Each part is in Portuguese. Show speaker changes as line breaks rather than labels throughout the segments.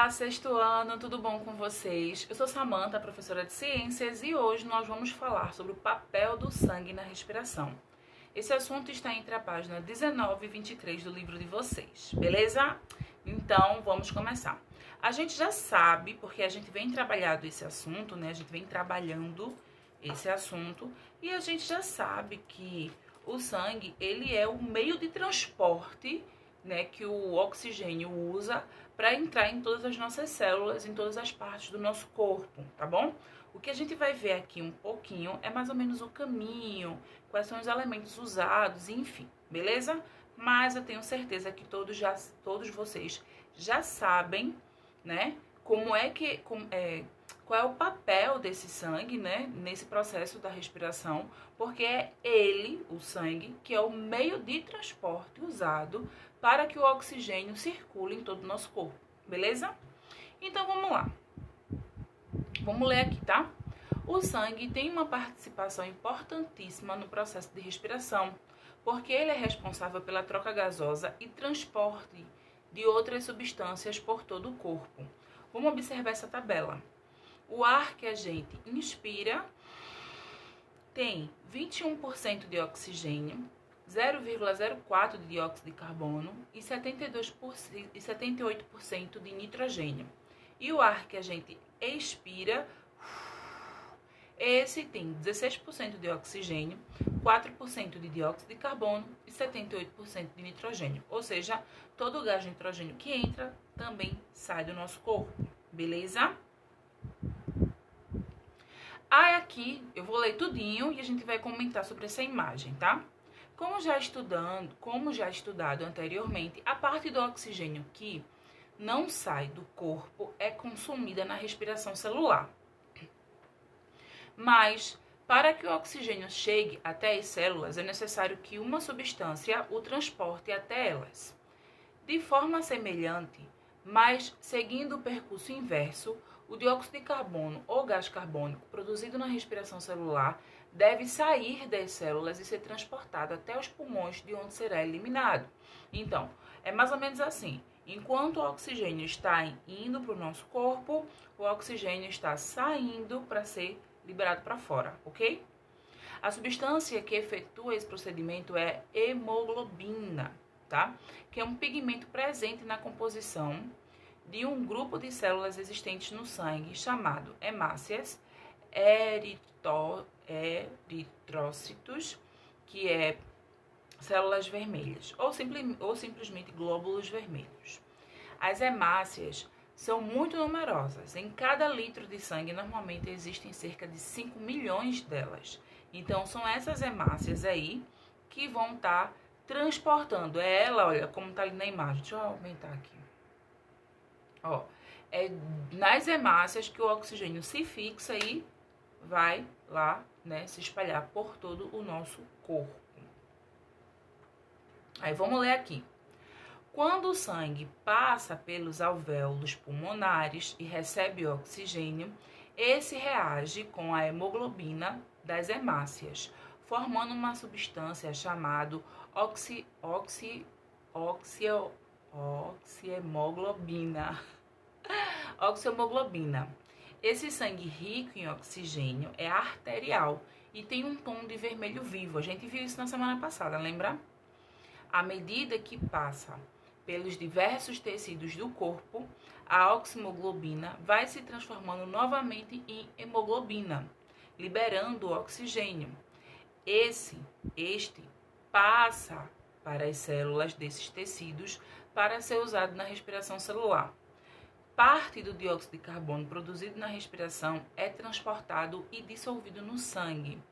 Olá, sexto ano, tudo bom com vocês? Eu sou Samantha, professora de ciências, e hoje nós vamos falar sobre o papel do sangue na respiração. Esse assunto está entre a página 19 e 23 do livro de vocês, beleza? Então, vamos começar. A gente já sabe, porque a gente vem trabalhando esse assunto, né? A gente vem trabalhando esse assunto e a gente já sabe que o sangue, ele é o meio de transporte, né, que o oxigênio usa para entrar em todas as nossas células, em todas as partes do nosso corpo, tá bom? O que a gente vai ver aqui um pouquinho é mais ou menos o caminho, quais são os elementos usados, enfim, beleza? Mas eu tenho certeza que todos vocês já sabem, né, qual é o papel desse sangue, né, nesse processo da respiração, porque é ele, o sangue, que é o meio de transporte usado para que o oxigênio circule em todo o nosso corpo, beleza? Então vamos lá. Vamos ler aqui, tá? O sangue tem uma participação importantíssima no processo de respiração, porque ele é responsável pela troca gasosa e transporte de outras substâncias por todo o corpo. Vamos observar essa tabela. O ar que a gente inspira tem 21% de oxigênio, 0,04% de dióxido de carbono e 78% de nitrogênio. E o ar que a gente expira, esse tem 16% de oxigênio, 4% de dióxido de carbono e 78% de nitrogênio. Ou seja, todo o gás de nitrogênio que entra também sai do nosso corpo, beleza? Aí aqui eu vou ler tudinho e a gente vai comentar sobre essa imagem, tá? Como já estudado anteriormente, a parte do oxigênio que não sai do corpo é consumida na respiração celular. Mas, para que o oxigênio chegue até as células, é necessário que uma substância o transporte até elas. De forma semelhante, mas seguindo o percurso inverso, o dióxido de carbono ou gás carbônico produzido na respiração celular deve sair das células e ser transportado até os pulmões, de onde será eliminado. Então, é mais ou menos assim. Enquanto o oxigênio está indo para o nosso corpo, o oxigênio está saindo para ser liberado para fora, ok? A substância que efetua esse procedimento é hemoglobina, tá? Que é um pigmento presente na composição de um grupo de células existentes no sangue chamado hemácias, eritrócitos, que é células vermelhas, ou simplesmente glóbulos vermelhos. As hemácias são muito numerosas. Em cada litro de sangue, normalmente existem cerca de 5 milhões delas. Então, são essas hemácias aí que vão estar transportando. É ela, olha, como está ali na imagem. Deixa eu aumentar aqui. Ó, é nas hemácias que o oxigênio se fixa e vai lá, né, se espalhar por todo o nosso corpo. Aí vamos ler aqui. Quando o sangue passa pelos alvéolos pulmonares e recebe oxigênio, esse reage com a hemoglobina das hemácias, formando uma substância chamada oxiemoglobina. Esse sangue rico em oxigênio é arterial e tem um tom de vermelho vivo. A gente viu isso na semana passada, lembra? À medida que passa pelos diversos tecidos do corpo, a oximoglobina vai se transformando novamente em hemoglobina, liberando o oxigênio. Este passa para as células desses tecidos para ser usado na respiração celular. Parte do dióxido de carbono produzido na respiração é transportado e dissolvido no sangue.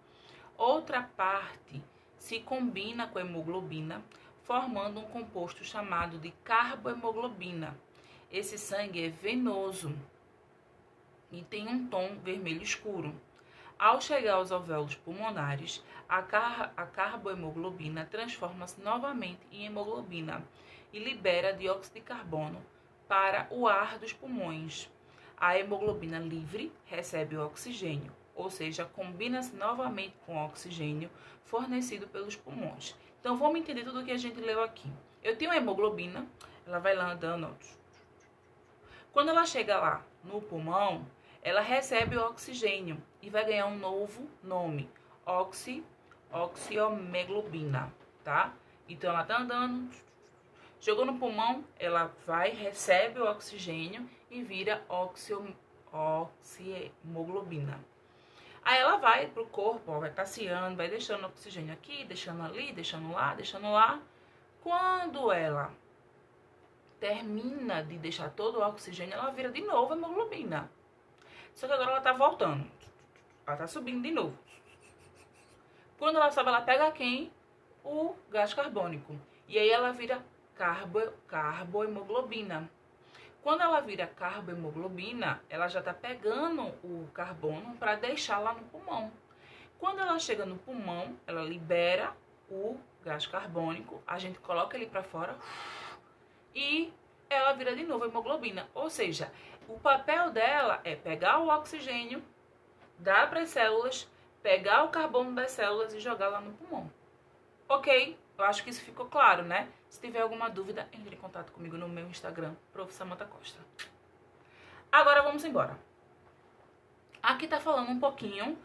Outra parte se combina com a hemoglobina, formando um composto chamado de carbohemoglobina. Esse sangue é venoso e tem um tom vermelho escuro. Ao chegar aos alvéolos pulmonares, a carbohemoglobina transforma-se novamente em hemoglobina e libera dióxido de carbono para o ar dos pulmões. A hemoglobina livre recebe o oxigênio, ou seja, combina-se novamente com o oxigênio fornecido pelos pulmões. Então, vamos entender tudo o que a gente leu aqui. Eu tenho a hemoglobina, ela vai lá andando, ó, Quando ela chega lá no pulmão, ela recebe o oxigênio e vai ganhar um novo nome, oxiohemoglobina, tá? Então ela tá andando, chegou no pulmão, ela vai, recebe o oxigênio e vira oxiemoglobina. Aí ela vai pro corpo, ó, vai passeando, vai deixando oxigênio aqui, deixando ali, deixando lá, deixando lá. Quando ela termina de deixar todo o oxigênio, ela vira de novo hemoglobina. Só que agora ela tá voltando. Ela tá subindo de novo. Quando ela sobe, ela pega quem? O gás carbônico. E aí ela vira carbohemoglobina. Quando ela vira carbohemoglobina, ela já tá pegando o carbono para deixar lá no pulmão. Quando ela chega no pulmão, ela libera o gás carbônico, a gente coloca ele para fora e ela vira de novo hemoglobina. Ou seja, o papel dela é pegar o oxigênio, dar para as células, pegar o carbono das células e jogar lá no pulmão. Ok? Eu acho que isso ficou claro, né? Se tiver alguma dúvida, entre em contato comigo no meu Instagram, Prof. Samantha Costa. Agora vamos embora. Aqui tá falando um pouquinho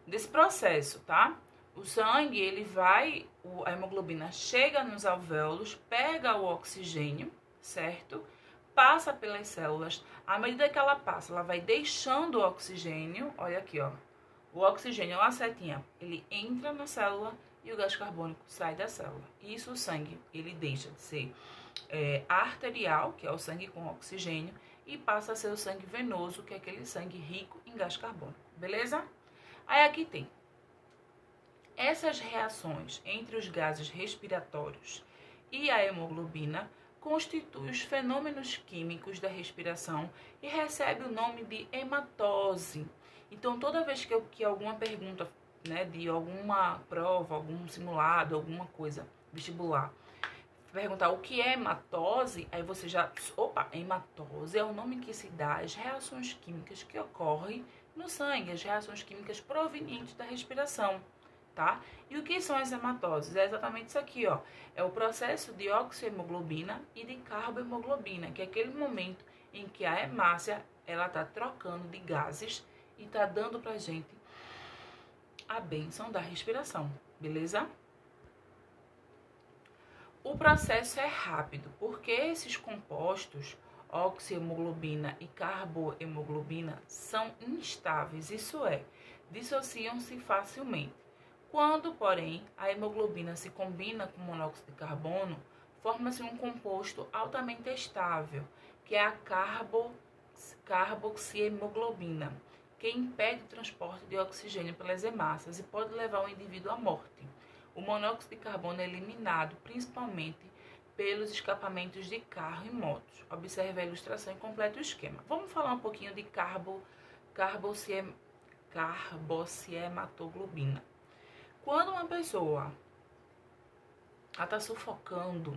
desse processo, tá? O sangue, ele vai, a hemoglobina chega nos alvéolos, pega o oxigênio, certo? Passa pelas células. À medida que ela passa, ela vai deixando o oxigênio. Olha aqui, ó. O oxigênio, a setinha, ele entra na célula e o gás carbônico sai da célula. Isso o sangue, ele deixa de ser arterial, que é o sangue com oxigênio, e passa a ser o sangue venoso, que é aquele sangue rico em gás carbônico. Beleza? Aí aqui tem essas reações entre os gases respiratórios e a hemoglobina constituem os fenômenos químicos da respiração e recebe o nome de hematose. Então, toda vez que alguma pergunta, né, de alguma prova, algum simulado, alguma coisa vestibular, perguntar o que é hematose, aí você já... Opa, hematose é o nome que se dá às reações químicas que ocorrem no sangue, as reações químicas provenientes da respiração, tá? E o que são as hematoses? É exatamente isso aqui, ó. É o processo de oxiohemoglobina e de carbohemoglobina, que é aquele momento em que a hemácia, ela tá trocando de gases e tá dando pra gente a bênção da respiração, beleza? O processo é rápido, porque esses compostos, oxiohemoglobina e carbohemoglobina, são instáveis, isso é, dissociam-se facilmente. Quando, porém, a hemoglobina se combina com monóxido de carbono, forma-se um composto altamente estável, que é a carboxiemoglobina, que impede o transporte de oxigênio pelas hemácias e pode levar o indivíduo à morte. O monóxido de carbono é eliminado principalmente pelos escapamentos de carro e motos. Observe a ilustração e complete o esquema. Vamos falar um pouquinho de carboxiematoglobina. Quando uma pessoa está sufocando,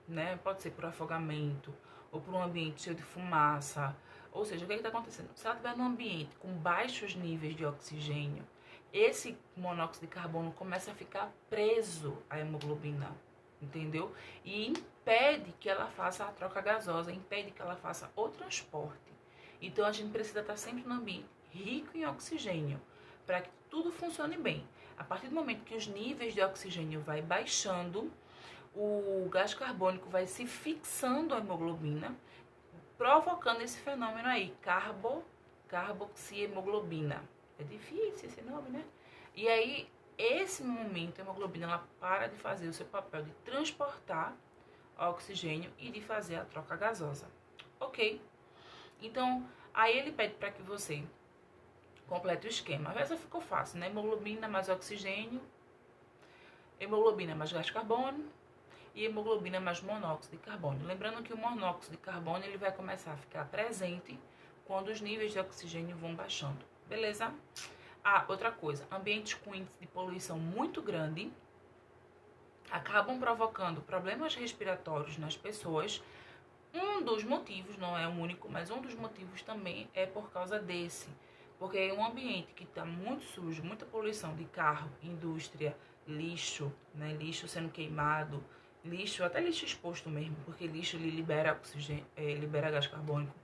né, pode ser por afogamento ou por um ambiente cheio de fumaça, ou seja, o que está acontecendo? Se ela estiver num ambiente com baixos níveis de oxigênio, esse monóxido de carbono começa a ficar preso à hemoglobina, entendeu? E impede que ela faça a troca gasosa, impede que ela faça o transporte. Então, a gente precisa estar sempre num ambiente rico em oxigênio, para que tudo funcione bem. A partir do momento que os níveis de oxigênio vai baixando, o gás carbônico vai se fixando à hemoglobina, provocando esse fenômeno aí, carboxiemoglobina. É difícil esse nome, né? E aí, esse momento, a hemoglobina, ela para de fazer o seu papel de transportar oxigênio e de fazer a troca gasosa. Ok? Então, aí ele pede para que você complete o esquema. Essa ficou fácil, né? Hemoglobina mais oxigênio, hemoglobina mais gás carbônico e hemoglobina mais monóxido de carbono. Lembrando que o monóxido de carbono ele vai começar a ficar presente quando os níveis de oxigênio vão baixando. Beleza? Ah, outra coisa, ambientes com índice de poluição muito grande acabam provocando problemas respiratórios nas pessoas. Um dos motivos, não é o único, mas um dos motivos também é por causa desse. Porque é um ambiente que está muito sujo, muita poluição de carro, indústria, lixo, né? Lixo sendo queimado, lixo, até lixo exposto mesmo, porque lixo ele libera oxigênio, libera gás carbônico.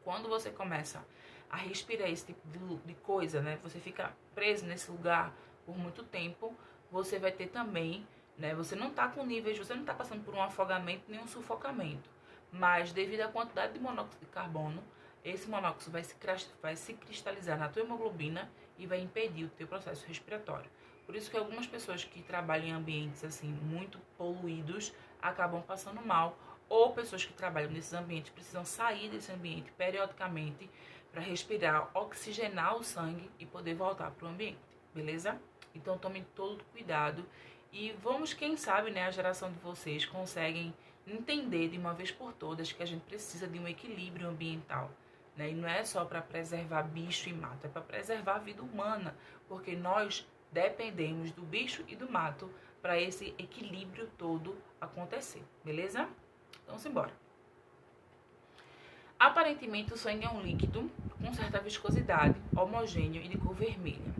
Quando você começa a respirar esse tipo de coisa, né? Você fica preso nesse lugar por muito tempo, você vai ter também, né? Você não tá com níveis, você não tá passando por um afogamento nem um sufocamento. Mas devido à quantidade de monóxido de carbono, esse monóxido vai se cristalizar na tua hemoglobina e vai impedir o teu processo respiratório. Por isso que algumas pessoas que trabalham em ambientes assim muito poluídos acabam passando mal, ou pessoas que trabalham nesses ambientes precisam sair desse ambiente periodicamente para respirar, oxigenar o sangue e poder voltar para o ambiente, beleza? Então tomem todo cuidado e vamos, quem sabe, né, a geração de vocês conseguem entender de uma vez por todas que a gente precisa de um equilíbrio ambiental, né? E não é só para preservar bicho e mato, é para preservar a vida humana, porque nós dependemos do bicho e do mato para esse equilíbrio todo acontecer, beleza? Então, simbora. Aparentemente, o sangue é um líquido com certa viscosidade, homogêneo e de cor vermelha.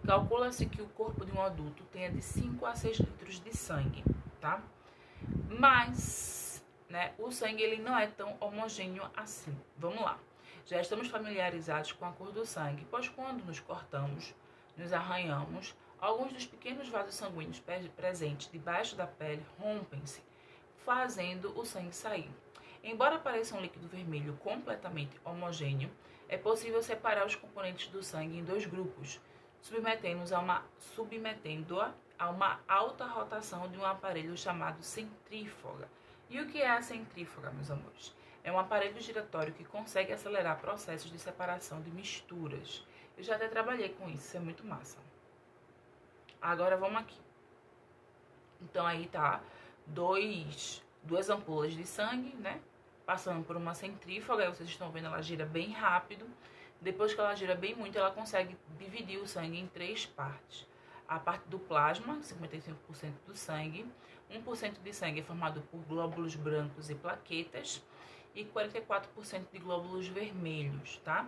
Calcula-se que o corpo de um adulto tenha de 5 a 6 litros de sangue, tá? Mas, né, o sangue ele não é tão homogêneo assim. Vamos lá. Já estamos familiarizados com a cor do sangue, pois quando nos cortamos, nos arranhamos, alguns dos pequenos vasos sanguíneos presentes debaixo da pele rompem-se, fazendo o sangue sair. Embora pareça um líquido vermelho completamente homogêneo, é possível separar os componentes do sangue em dois grupos, submetendo-a a uma alta rotação de um aparelho chamado centrífuga. E o que é a centrífuga, meus amores? É um aparelho giratório que consegue acelerar processos de separação de misturas. Eu já até trabalhei com isso é muito massa. Agora vamos aqui. Então aí tá duas ampolas de sangue, né? Passando por uma centrífuga, aí vocês estão vendo, ela gira bem rápido. Depois que ela gira bem muito, ela consegue dividir o sangue em 3 partes. A parte do plasma, 55% do sangue, 1% de sangue é formado por glóbulos brancos e plaquetas e 44% de glóbulos vermelhos, tá?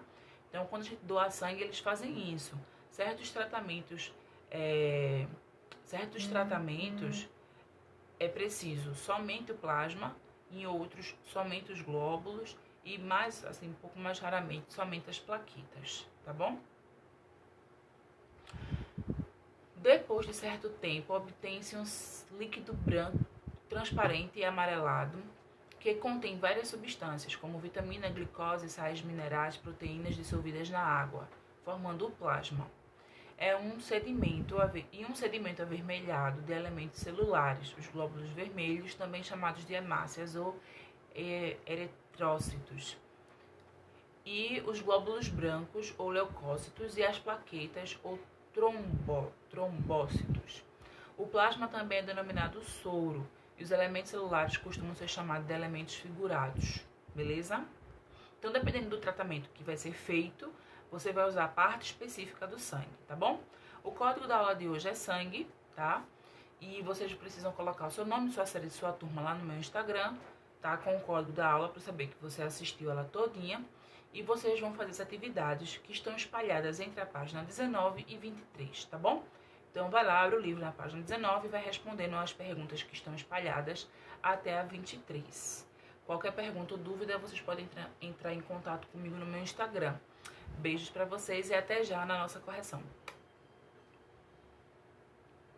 Então, quando a gente doa sangue, eles fazem isso. Certos tratamentos é preciso somente o plasma, em outros somente os glóbulos e mais, assim, um pouco mais raramente, somente as plaquetas, tá bom? Depois de certo tempo, obtém-se um líquido branco, transparente e amarelado, que contém várias substâncias, como vitamina, glicose, sais minerais, proteínas dissolvidas na água, formando o plasma. É um sedimento avermelhado de elementos celulares, os glóbulos vermelhos, também chamados de hemácias ou eritrócitos, e os glóbulos brancos ou leucócitos e as plaquetas ou trombócitos. O plasma também é denominado soro e os elementos celulares costumam ser chamados de elementos figurados, beleza? Então, dependendo do tratamento que vai ser feito, você vai usar a parte específica do sangue, tá bom? O código da aula de hoje é sangue, tá? E vocês precisam colocar o seu nome, sua série, sua turma lá no meu Instagram, tá? Com o código da aula para saber que você assistiu ela todinha. E vocês vão fazer as atividades que estão espalhadas entre a página 19 e 23, tá bom? Então, vai lá, abre o livro na página 19 e vai respondendo as perguntas que estão espalhadas até a 23. Qualquer pergunta ou dúvida, vocês podem entrar em contato comigo no meu Instagram. Beijos para vocês e até já na nossa correção.